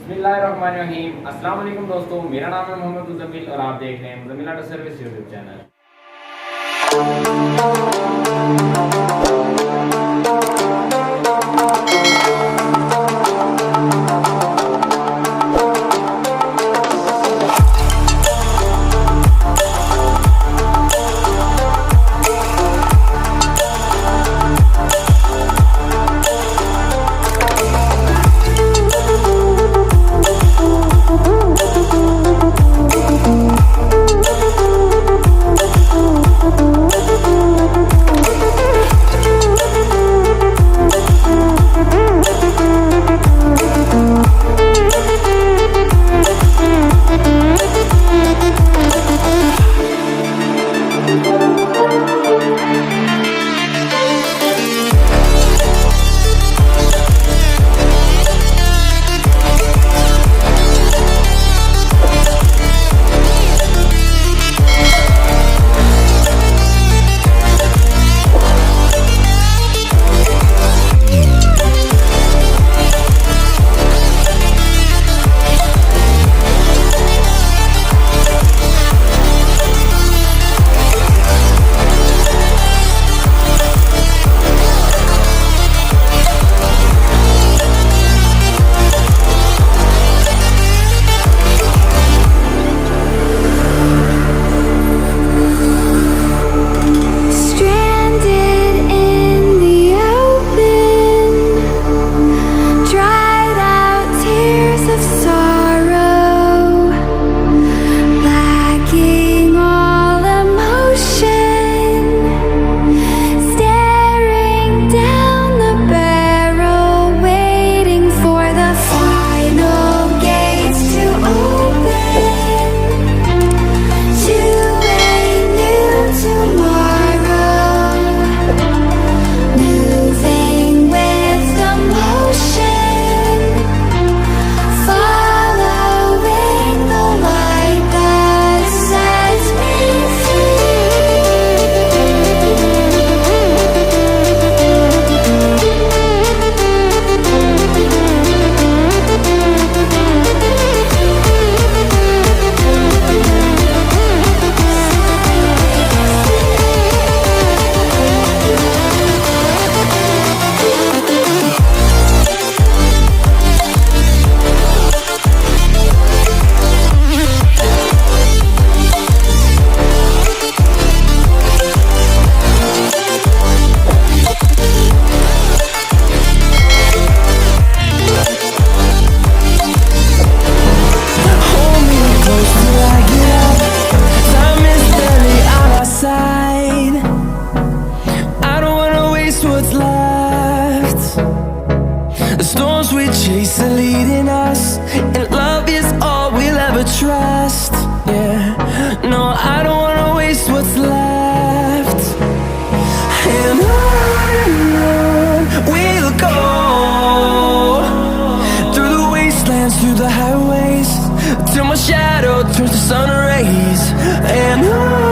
बिस्मिल्लाहिर्रहमानिर्रहीम। अस्सलाम वालेकुम दोस्तों, मेरा नाम है मोहम्मद मुजम्मिल और आप देख रहे हैं Muzammil auto service YouTube channel. Chase are leading us, and love is all we'll ever trust. Yeah, no, I don't wanna waste what's left. And on we'll go, through the wastelands, through the highways, till my shadow turns to sun rays. And on